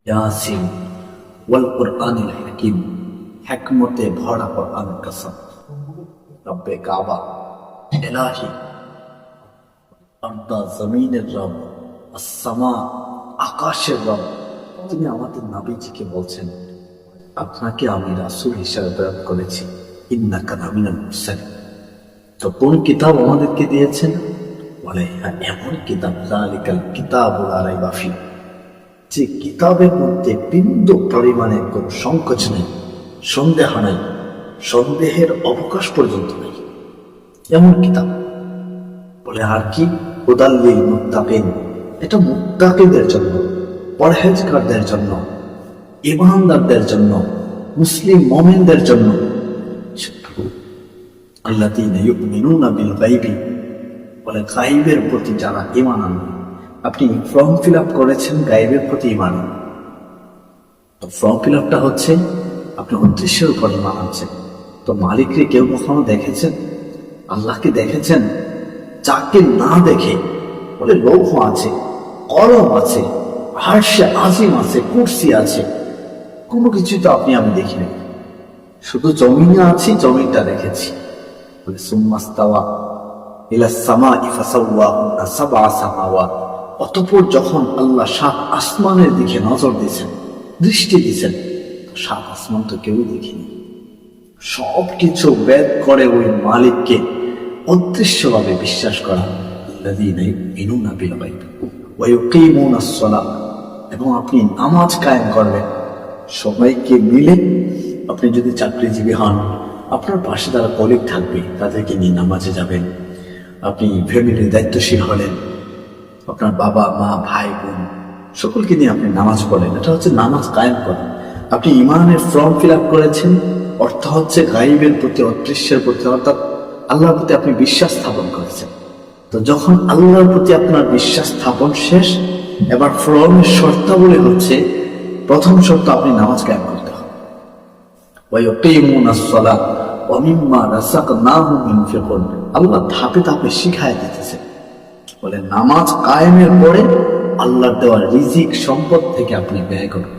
ইয়াসিন ওয়াল কুরআনিল হাকিম, হিকমতে ভরা কুরআনের কসম। রব্বে কাবা, ইলাহি, আরদা জমিনের রব, আসসামা আকাশের রব। তিনি আমাদের নবীজিকে বলছেন, আপনাকে আমি রাসূল হিসেবে প্রেরণ করেছি, ইন্নাকা লামিনাল মুরসালিন। তো কোন কিতাব আমাদেরকে দিয়েছেন? বলে হ্যাঁ, এমন কিতাব, যালিকাল কিতাবুল লা রাইবা ফীহ, যে কিতাবের মধ্যে বিন্দু পরিমাণে কোন সংকোচ নেই, সন্দেহ নাই, সন্দেহের অবকাশ পর্যন্ত নেই, এমন কিতাব। বলে আর কি? হুদাল লিল মুত্তাকিন, এটা মুত্তাকিদের জন্য, পরহেজগারদের জন্য, ঈমানদারদের জন্য, মুসলিম মুমিনদের জন্য। আল্লাযীনা ইউমিনুনা বিল গায়বি, বলে গায়বের প্রতি যারা ঈমান আনবে। আপনি ফর্ম ফিল আপ করেছেন গায়বের প্রতি ঈমান। তো ফর্ম ফিল আপটা হচ্ছে আপনি উদ্দেশ্যের উপর ঈমান আনছেন। তো মালিককে কেউ কখনো দেখেছেন? আল্লাহকে দেখেছেন? যাকে না দেখে, বলে লৌহ আছে, কলম আছে, আরশে আজিম আছে, কুরসি আছে, কোনো কিছু তো আপনি আমি দেখিনি, শুধু জমিনে আছি, জমিনটা দেখেছি। বলে সুম্মাস্তাওয়া ইলাস সামাই ফাসাওয়াহুন্না সাবআ সামাওয়াত, অতঃপর যখন আল্লাহ 7 আসমানের দিকে নজর দিয়েছেন, দৃষ্টি দিয়েছেন, 7 আসমান তো কেউ দেখিনি। সবকিছু বেদ করে ওই মালিককে অদৃশ্যভাবে বিশ্বাস করা। আল্লাযীনা ইউমিনুনা বিল গায়ব ওয়া ইউকিমুনাস সালাত, এবং আপনি নামাজ কায়েম করবেন। সবাইকে মিলে, আপনি যদি চাকরিজীবী হন, আপনার পাশে যারা কলিগ থাকবে তাদেরকে নিয়ে নামাজে যাবেন। আপনি ফ্যামিলির দায়িত্বশীল হলেন, আপনার বাবা মা ভাই বোন সকলকে নিয়ে আপনি নামাজ পড়েন, এটা হচ্ছে নামাজ কায়েম করেন। আপনি ইমানের ফর্ম ফিল আপ করেছেন, অর্থ হচ্ছে গায়বের প্রতি, অদৃশ্যের প্রতি, অর্থাৎ আল্লাহর প্রতি আপনি বিশ্বাস স্থাপন করেছেন। তো যখন আল্লাহর প্রতি আপনার বিশ্বাস স্থাপন শেষ, এবার ফর্মের শর্তাবলী হচ্ছে, প্রথম শর্ত আপনি নামাজ কায়েম করতে হবে। ওয়া ইউকিমুনাস সালাত ওয়া মিম্মা রাযাকনাহুম ইউনফিকুন, আল্লাহ ধাপে ধাপে শিখায় দিতেছে। বলে নামাজ কায়েমের পরে আল্লাহর দেওয়া রিজিক সম্পদ থেকে আপনি ব্যয় করুন।